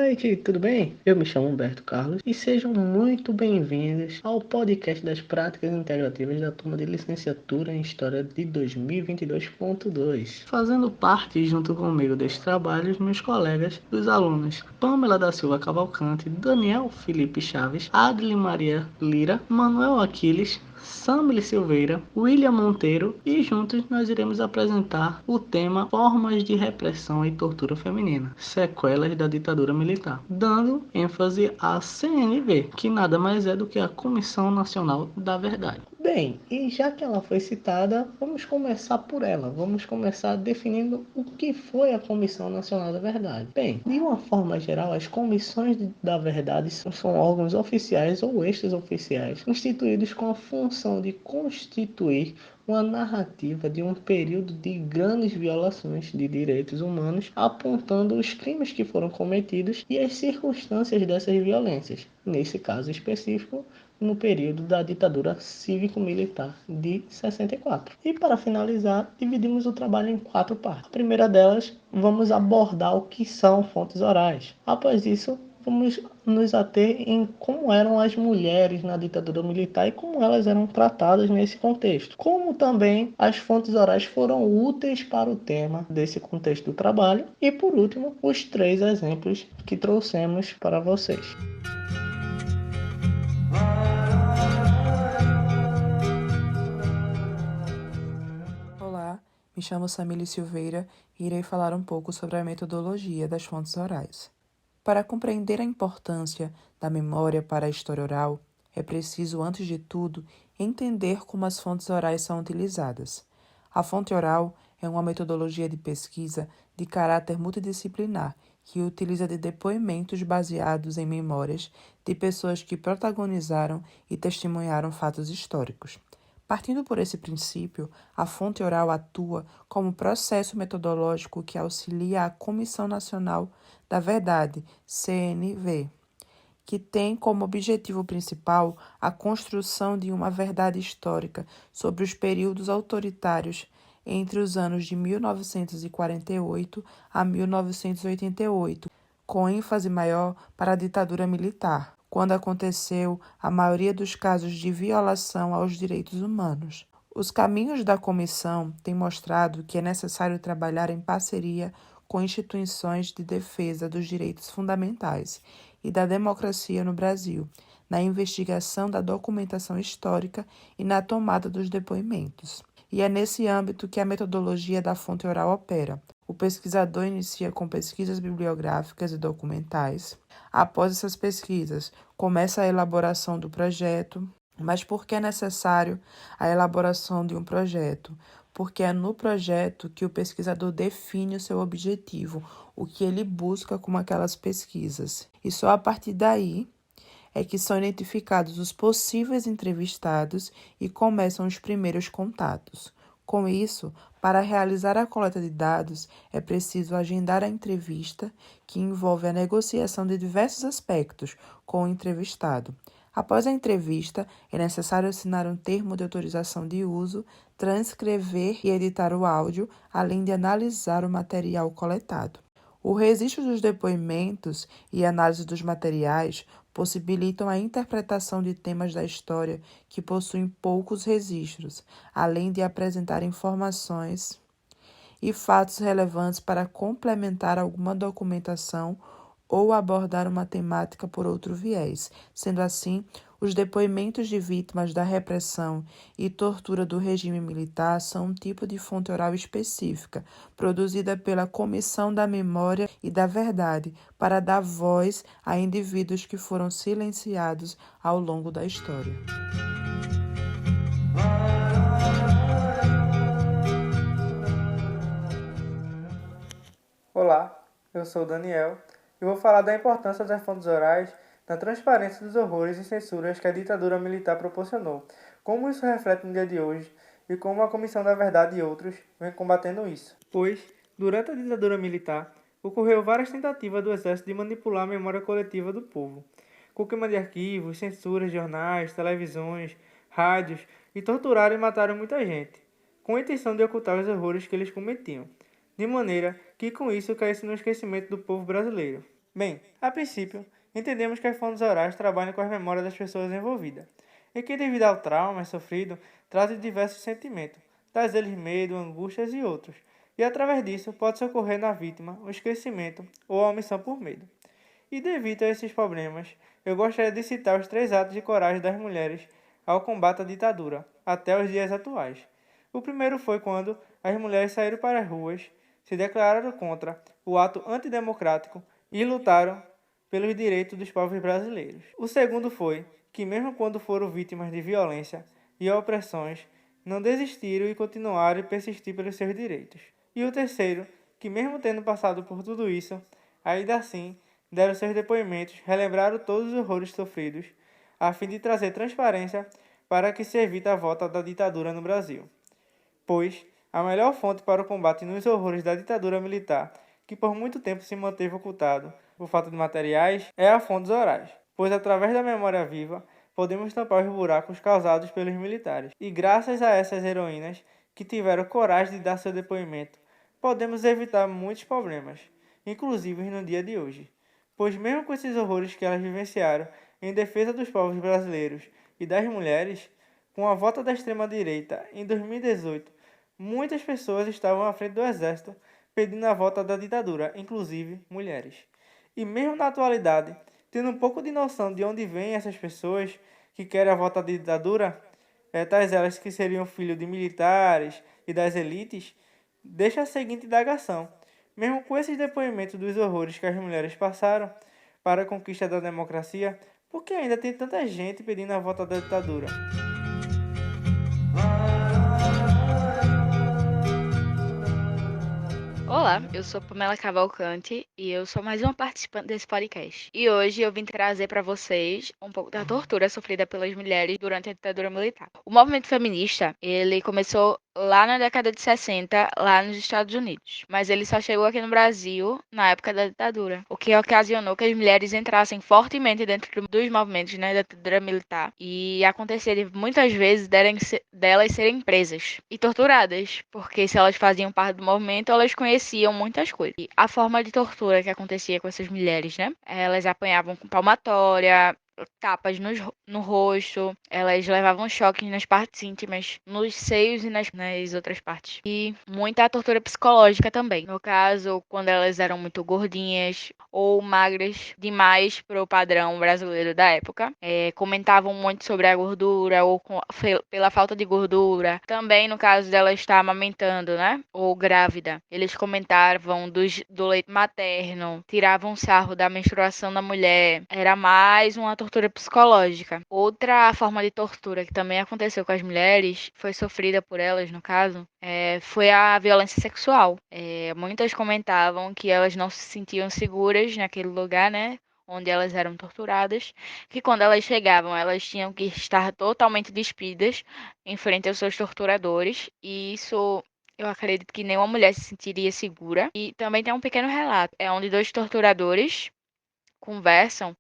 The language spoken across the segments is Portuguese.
noite, tudo bem? Eu me chamo Humberto Carlos e sejam muito bem-vindos ao podcast das práticas integrativas da turma de licenciatura em História de 2022.2. Fazendo parte junto comigo deste trabalho, os meus colegas, os alunos Pamela da Silva Cavalcante, Daniel Felipe Chaves, Adli Maria Lira, Manuel Aquiles, Samile Silveira, William Monteiro e juntos nós iremos apresentar o tema Formas de Repressão e Tortura Feminina, Sequelas da Ditadura Militar, dando ênfase à CNV, que nada mais é do que a Comissão Nacional da Verdade. Bem, e já que ela foi citada, vamos começar por ela. Vamos começar definindo o que foi a Comissão Nacional da Verdade. Bem, de uma forma geral, as comissões da verdade são órgãos oficiais ou extraoficiais, instituídos com a função de constituir uma narrativa de um período de grandes violações de direitos humanos, apontando os crimes que foram cometidos e as circunstâncias dessas violências. Nesse caso específico, no período da ditadura cívico-militar de 64. E para finalizar, dividimos o trabalho em 4 partes. A primeira delas, vamos abordar o que são fontes orais. Após isso, vamos nos ater em como eram as mulheres na ditadura militar e como elas eram tratadas nesse contexto. Como também as fontes orais foram úteis para o tema desse contexto do trabalho. E por último, os 3 exemplos que trouxemos para vocês. Olá, me chamo Samile Silveira e irei falar um pouco sobre a metodologia das fontes orais. Para compreender a importância da memória para a história oral, é preciso, antes de tudo, entender como as fontes orais são utilizadas. A fonte oral é uma metodologia de pesquisa de caráter multidisciplinar que utiliza de depoimentos baseados em memórias de pessoas que protagonizaram e testemunharam fatos históricos. Partindo por esse princípio, a fonte oral atua como processo metodológico que auxilia a Comissão Nacional da Verdade, CNV, que tem como objetivo principal a construção de uma verdade histórica sobre os períodos autoritários entre os anos de 1948 a 1988, com ênfase maior para a ditadura militar, quando aconteceu a maioria dos casos de violação aos direitos humanos. Os caminhos da comissão têm mostrado que é necessário trabalhar em parceria com instituições de defesa dos direitos fundamentais e da democracia no Brasil, na investigação da documentação histórica e na tomada dos depoimentos. E é nesse âmbito que a metodologia da fonte oral opera. O pesquisador inicia com pesquisas bibliográficas e documentais. Após essas pesquisas, começa a elaboração do projeto. Mas por que é necessário a elaboração de um projeto? Porque é no projeto que o pesquisador define o seu objetivo, o que ele busca com aquelas pesquisas. E só a partir daí é que são identificados os possíveis entrevistados e começam os primeiros contatos. Com isso, para realizar a coleta de dados, é preciso agendar a entrevista, que envolve a negociação de diversos aspectos com o entrevistado. Após a entrevista, é necessário assinar um termo de autorização de uso, transcrever e editar o áudio, além de analisar o material coletado. O registro dos depoimentos e análise dos materiais possibilitam a interpretação de temas da história que possuem poucos registros, além de apresentar informações e fatos relevantes para complementar alguma documentação ou abordar uma temática por outro viés. Sendo assim, os depoimentos de vítimas da repressão e tortura do regime militar são um tipo de fonte oral específica, produzida pela Comissão da Memória e da Verdade, para dar voz a indivíduos que foram silenciados ao longo da história. Olá, eu sou o Daniel e vou falar da importância das fontes orais na transparência dos horrores e censuras que a ditadura militar proporcionou, como isso reflete no dia de hoje e como a Comissão da Verdade e outros vem combatendo isso. Pois, durante a ditadura militar, ocorreu várias tentativas do Exército de manipular a memória coletiva do povo, com queima de arquivos, censuras de jornais, televisões, rádios e torturaram e mataram muita gente, com a intenção de ocultar os horrores que eles cometiam, de maneira que com isso caísse no esquecimento do povo brasileiro. Bem, a princípio, entendemos que as fontes orais trabalham com as memórias das pessoas envolvidas, e que devido ao trauma sofrido, trazem diversos sentimentos, tais eles medo, angústias e outros, e através disso pode ocorrer na vítima o esquecimento ou a omissão por medo. E devido a esses problemas, eu gostaria de citar os 3 atos de coragem das mulheres ao combate à ditadura, até os dias atuais. O primeiro foi quando as mulheres saíram para as ruas, se declararam contra o ato antidemocrático e lutaram pelos direitos dos povos brasileiros. O segundo foi que, mesmo quando foram vítimas de violência e opressões, não desistiram e continuaram a persistir pelos seus direitos. E o terceiro, que mesmo tendo passado por tudo isso, ainda assim deram seus depoimentos, relembraram todos os horrores sofridos, a fim de trazer transparência para que se evite a volta da ditadura no Brasil. Pois a melhor fonte para o combate nos horrores da ditadura militar, que por muito tempo se manteve ocultado por falta de materiais, é a fontes orais, pois através da memória viva podemos tampar os buracos causados pelos militares. E graças a essas heroínas que tiveram coragem de dar seu depoimento, podemos evitar muitos problemas, inclusive no dia de hoje. Pois mesmo com esses horrores que elas vivenciaram em defesa dos povos brasileiros e das mulheres, com a volta da extrema-direita em 2018, muitas pessoas estavam à frente do exército pedindo a volta da ditadura, inclusive mulheres. E mesmo na atualidade, tendo um pouco de noção de onde vêm essas pessoas que querem a volta da ditadura, tais elas que seriam filhos de militares e das elites, deixa a seguinte indagação. Mesmo com esses depoimentos dos horrores que as mulheres passaram para a conquista da democracia, por que ainda tem tanta gente pedindo a volta da ditadura? Olá, eu sou Pamela Cavalcante e eu sou mais uma participante desse podcast. E hoje eu vim trazer para vocês um pouco da tortura sofrida pelas mulheres durante a ditadura militar. O movimento feminista, ele começou lá na década de 60, lá nos Estados Unidos, mas ele só chegou aqui no Brasil na época da ditadura, o que ocasionou que as mulheres entrassem fortemente dentro dos movimentos, né, da ditadura militar, e acontecia de muitas vezes delas serem presas e torturadas, porque se elas faziam parte do movimento, elas conheciam muitas coisas. E a forma de tortura que acontecia com essas mulheres, né, elas apanhavam com palmatória, tapas no rosto, elas levavam choques nas partes íntimas, nos seios e nas outras partes. E muita tortura psicológica também. No caso, quando elas eram muito gordinhas ou magras demais para o padrão brasileiro da época, comentavam muito sobre a gordura ou pela falta de gordura. Também no caso dela estar amamentando, né, ou grávida, eles comentavam do leite materno, tiravam sarro da menstruação da mulher. Era mais uma tortura psicológica. Outra forma de tortura que também aconteceu com as mulheres, foi sofrida por elas, no caso, foi a violência sexual. Muitas comentavam que elas não se sentiam seguras naquele lugar, né, onde elas eram torturadas, que quando elas chegavam, elas tinham que estar totalmente despidas em frente aos seus torturadores, e isso eu acredito que nenhuma mulher se sentiria segura. E também tem um pequeno relato, onde 2 torturadores conversam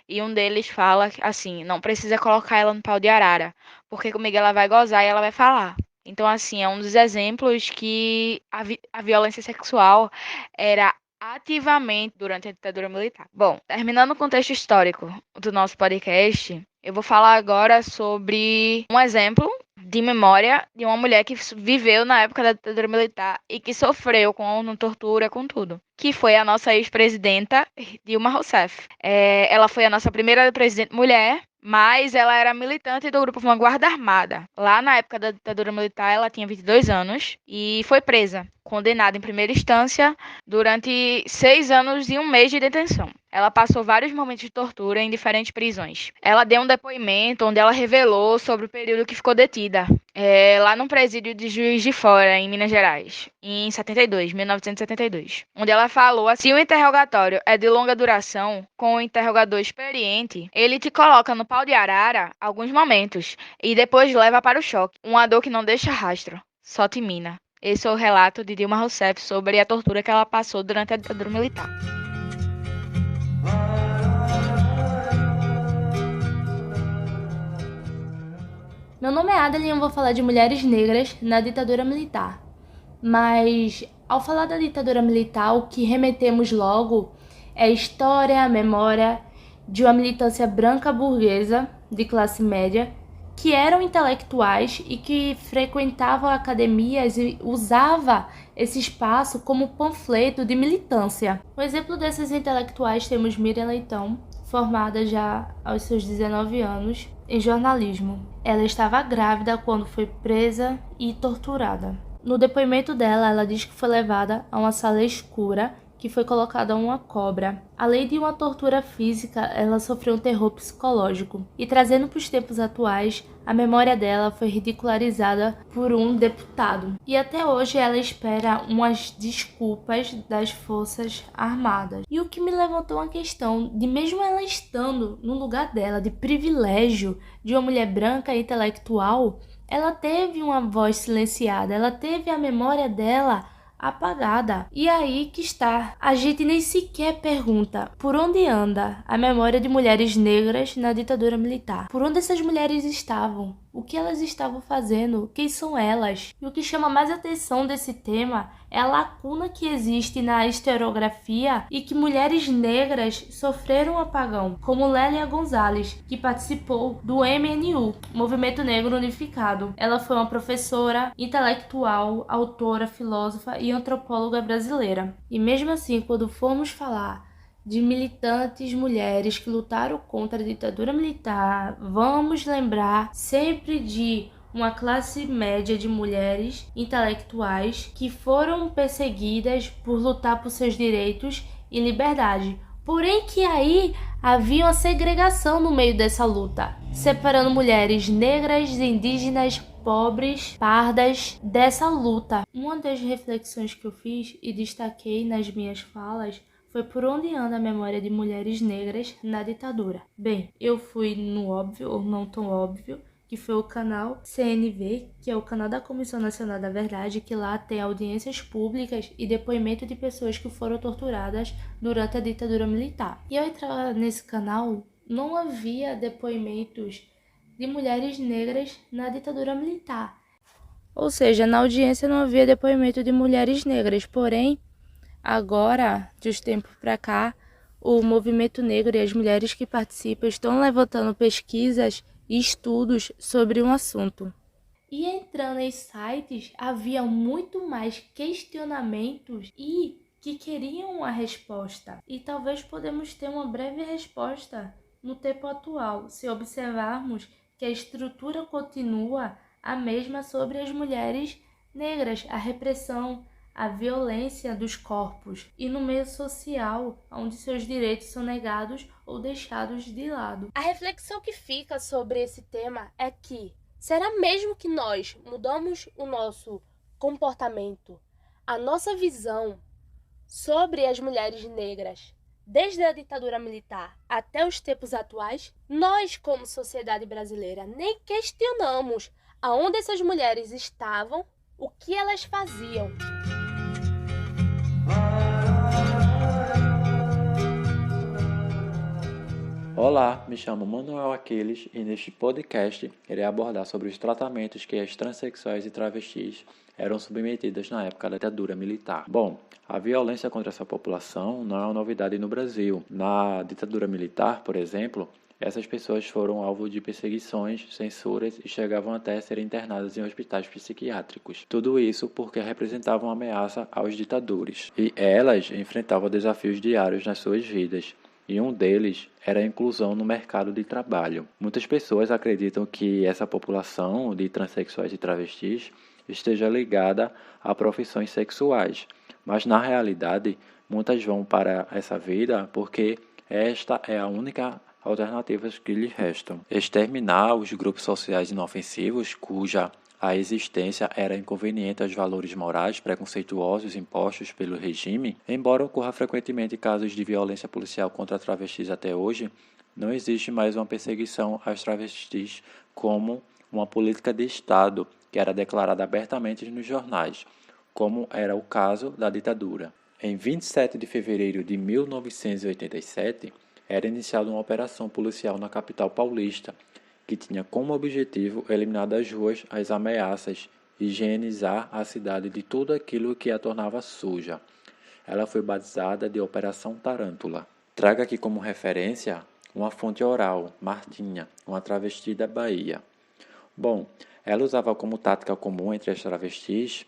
e um deles fala assim: não precisa colocar ela no pau de arara, porque comigo ela vai gozar e ela vai falar. Então, assim, é um dos exemplos que a violência sexual era ativamente durante a ditadura militar. Bom, terminando o contexto histórico do nosso podcast, eu vou falar agora sobre um exemplo de memória de uma mulher que viveu na época da ditadura militar e que sofreu com tortura, com tudo, que foi a nossa ex-presidenta Dilma Rousseff. Ela foi a nossa primeira presidente mulher, mas ela era militante do grupo Vanguarda Armada. Lá na época da ditadura militar, ela tinha 22 anos e foi presa, condenada em primeira instância durante 6 anos e 1 mês de detenção. Ela passou vários momentos de tortura em diferentes prisões. Ela deu um depoimento onde ela revelou sobre o período que ficou detida, lá no presídio de Juiz de Fora, em Minas Gerais, em 1972, onde ela falou assim: se o interrogatório é de longa duração, com o interrogador experiente, ele te coloca no pau de arara alguns momentos e depois leva para o choque, uma dor que não deixa rastro, só te mina. Esse é o relato de Dilma Rousseff sobre a tortura que ela passou durante a ditadura militar. Meu nome é Adeline e eu vou falar de mulheres negras na ditadura militar. Mas, ao falar da ditadura militar, o que remetemos logo É a história, a memória de uma militância branca burguesa de classe média que eram intelectuais e que frequentavam academias e usava esse espaço como panfleto de militância. Um exemplo desses intelectuais temos Miriam Leitão, formada já aos seus 19 anos em jornalismo. Ela estava grávida quando foi presa e torturada. No depoimento dela, ela diz que foi levada a uma sala escura que foi colocada uma cobra. Além de uma tortura física, ela sofreu um terror psicológico. E trazendo para os tempos atuais, a memória dela foi ridicularizada por um deputado. E até hoje ela espera umas desculpas das Forças Armadas. E o que me levantou a questão de, mesmo ela estando no lugar dela de privilégio de uma mulher branca e intelectual, ela teve uma voz silenciada, ela teve a memória dela apagada. E aí que está. A gente nem sequer pergunta por onde anda a memória de mulheres negras na ditadura militar. Por onde essas mulheres estavam? O que elas estavam fazendo? Quem são elas? E o que chama mais atenção desse tema é a lacuna que existe na historiografia e que mulheres negras sofreram um apagão, como Lélia Gonzalez, que participou do MNU, Movimento Negro Unificado. Ela foi uma professora, intelectual, autora, filósofa e antropóloga brasileira. E mesmo assim, quando formos falar de militantes mulheres que lutaram contra a ditadura militar, vamos lembrar sempre de uma classe média de mulheres intelectuais que foram perseguidas por lutar por seus direitos e liberdade. Porém que aí havia uma segregação no meio dessa luta, separando mulheres negras, indígenas, pobres, pardas dessa luta. Uma das reflexões que eu fiz e destaquei nas minhas falas foi por onde anda a memória de mulheres negras na ditadura. Bem, eu fui no óbvio, ou não tão óbvio, que foi o canal CNV, que é o canal da Comissão Nacional da Verdade, que lá tem audiências públicas e depoimento de pessoas que foram torturadas durante a ditadura militar. E ao entrar nesse canal, não havia depoimentos de mulheres negras na ditadura militar. Ou seja, na audiência não havia depoimento de mulheres negras, porém, agora, de uns tempos para cá, o movimento negro e as mulheres que participam estão levantando pesquisas e estudos sobre um assunto. E entrando em sites, havia muito mais questionamentos e que queriam uma resposta. E talvez podemos ter uma breve resposta no tempo atual, se observarmos que a estrutura continua a mesma sobre as mulheres negras, a repressão, a violência dos corpos e no meio social, onde seus direitos são negados ou deixados de lado. A reflexão que fica sobre esse tema é que, será mesmo que nós mudamos o nosso comportamento, a nossa visão sobre as mulheres negras, desde a ditadura militar até os tempos atuais? Nós, como sociedade brasileira, nem questionamos aonde essas mulheres estavam, o que elas faziam. Olá, me chamo Manuel Aquiles e neste podcast irei abordar sobre os tratamentos que as transexuais e travestis eram submetidas na época da ditadura militar. Bom, a violência contra essa população não é uma novidade no Brasil. Na ditadura militar, por exemplo, essas pessoas foram alvo de perseguições, censuras e chegavam até a serem internadas em hospitais psiquiátricos. Tudo isso porque representavam ameaça aos ditadores. E elas enfrentavam desafios diários nas suas vidas. E um deles era a inclusão no mercado de trabalho. Muitas pessoas acreditam que essa população de transexuais e travestis esteja ligada a profissões sexuais, mas na realidade muitas vão para essa vida porque esta é a única alternativa que lhes restam. Exterminar os grupos sociais inofensivos cuja a existência era inconveniente aos valores morais preconceituosos impostos pelo regime, embora ocorra frequentemente casos de violência policial contra travestis até hoje, não existe mais uma perseguição às travestis como uma política de Estado que era declarada abertamente nos jornais, como era o caso da ditadura. Em 27 de fevereiro de 1987, era iniciada uma operação policial na capital paulista, que tinha como objetivo eliminar das ruas as ameaças e higienizar a cidade de tudo aquilo que a tornava suja. ela foi batizada de Operação Tarântula. Trago aqui como referência uma fonte oral, Martinha, uma travesti da Bahia. Bom, ela usava como tática comum entre as travestis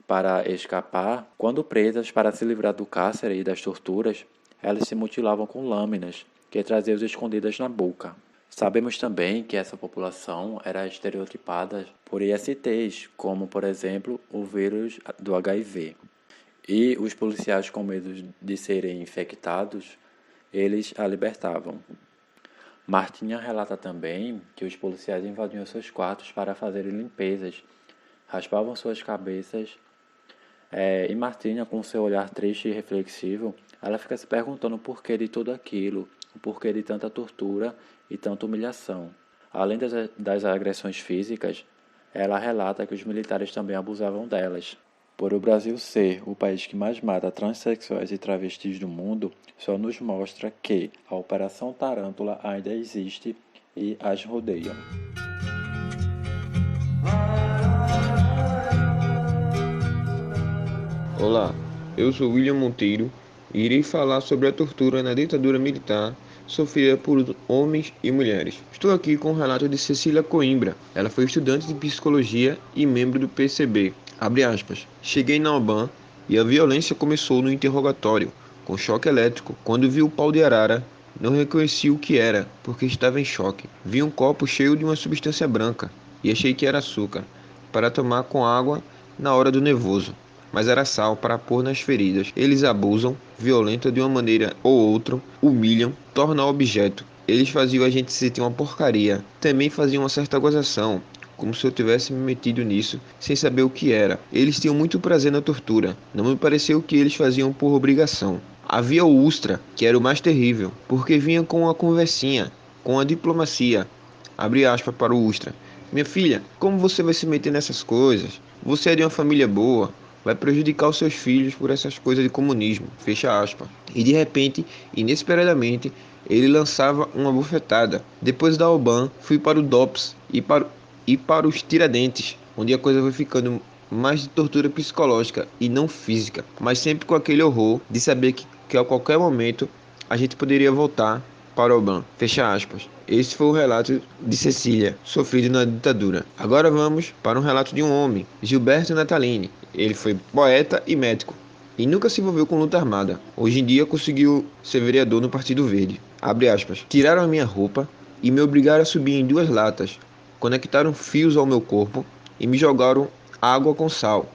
para escapar, quando presas para se livrar do cárcere e das torturas, elas se mutilavam com lâminas que traziam escondidas na boca. Sabemos também que essa população era estereotipada por ISTs, como, por exemplo, o vírus do HIV. E os policiais, com medo de serem infectados, eles a libertavam. Martinha relata também que os policiais invadiam seus quartos para fazerem limpezas, raspavam suas cabeças, e Martinha, com seu olhar triste e reflexivo, ela fica se perguntando o porquê de tudo aquilo, o porquê de tanta tortura e tanta humilhação. Além das agressões físicas, ela relata que os militares também abusavam delas. Por o Brasil ser o país que mais mata transexuais e travestis do mundo, só nos mostra que a Operação Tarântula ainda existe e as rodeiam. Olá, eu sou William Monteiro e irei falar sobre a tortura na ditadura militar sofrida por homens e mulheres. Estou aqui com o relato de Cecília Coimbra. Ela foi estudante de psicologia e membro do PCB. Abre aspas. Cheguei na UBAN e a violência começou no interrogatório, com choque elétrico. Quando vi o pau de arara, não reconheci o que era, porque estava em choque. Vi um copo cheio de uma substância branca e achei que era açúcar, para tomar com água na hora do nervoso. Mas era sal para pôr nas feridas. Eles abusam, violentam de uma maneira ou outra, humilham, tornam objeto. Eles faziam a gente se sentir uma porcaria. Também faziam uma certa gozação, como se eu tivesse me metido nisso, sem saber o que era. Eles tinham muito prazer na tortura. Não me pareceu que eles faziam por obrigação. Havia o Ustra, que era o mais terrível, porque vinha com uma conversinha, com a diplomacia. Abre aspas para o Ustra. Minha filha, como você vai se meter nessas coisas? Você é de uma família boa. Vai prejudicar os seus filhos por essas coisas de comunismo, fecha aspas. E de repente, inesperadamente, ele lançava uma bufetada. Depois da UBAN, fui para o DOPS e para os Tiradentes, onde a coisa foi ficando mais de tortura psicológica e não física, mas sempre com aquele horror de saber que a qualquer momento a gente poderia voltar para o UBAN, fecha aspas. Esse foi o relato de Cecília, sofrido na ditadura. Agora vamos para um relato de um homem, Gilberto Natalini. Ele foi poeta e médico, e nunca se envolveu com luta armada. Hoje em dia conseguiu ser vereador no Partido Verde. Abre aspas. Tiraram a minha roupa e me obrigaram a subir em 2 latas. Conectaram fios ao meu corpo e me jogaram água com sal.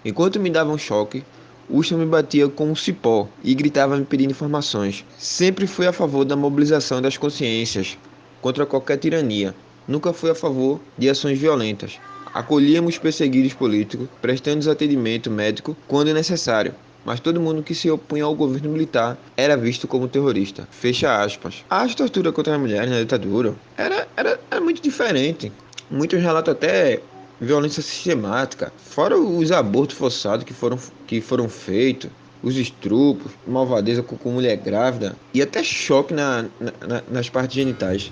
Enquanto me davam choque, Ustra me batia com um cipó e gritava me pedindo informações. Sempre fui a favor da mobilização das consciências contra qualquer tirania. Nunca fui a favor de ações violentas. Acolhíamos perseguidos políticos, prestando atendimento médico quando necessário. Mas todo mundo que se opunha ao governo militar era visto como terrorista. Fecha aspas. A tortura contra as mulheres na ditadura era muito diferente. Muitos relatam até violência sistemática, fora os abortos forçados que foram feitos, os estrupos, malvadeza com mulher grávida e até choque nas partes genitais.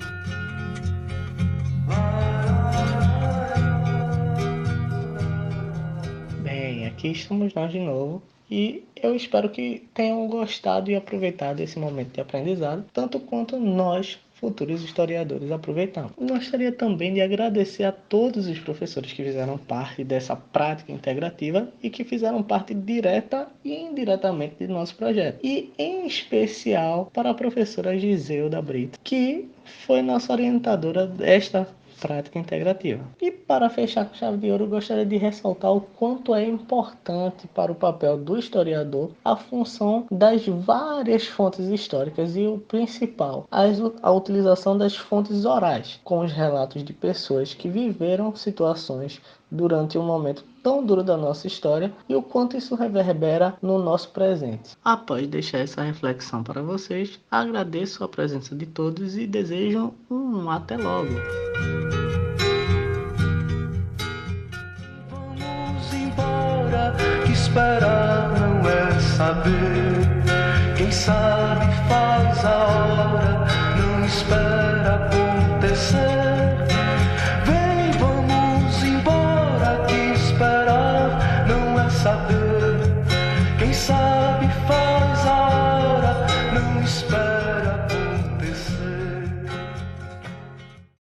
Bem, aqui estamos nós de novo e eu espero que tenham gostado e aproveitado esse momento de aprendizado, tanto quanto nós, futuros historiadores, aproveitamos. Gostaria também de agradecer a todos os professores que fizeram parte dessa prática integrativa e que fizeram parte direta e indiretamente do nosso projeto. E em especial para a professora Giseuda Brito, que foi nossa orientadora desta prática integrativa. E para fechar com chave de ouro, gostaria de ressaltar o quanto é importante para o papel do historiador a função das várias fontes históricas e o principal, a utilização das fontes orais, com os relatos de pessoas que viveram situações durante um momento tão duro da nossa história e o quanto isso reverbera no nosso presente. Após deixar essa reflexão para vocês, agradeço a presença de todos e desejo um até logo. Vamos embora, que esperar não é saber. Quem sabe faz a hora, não espera por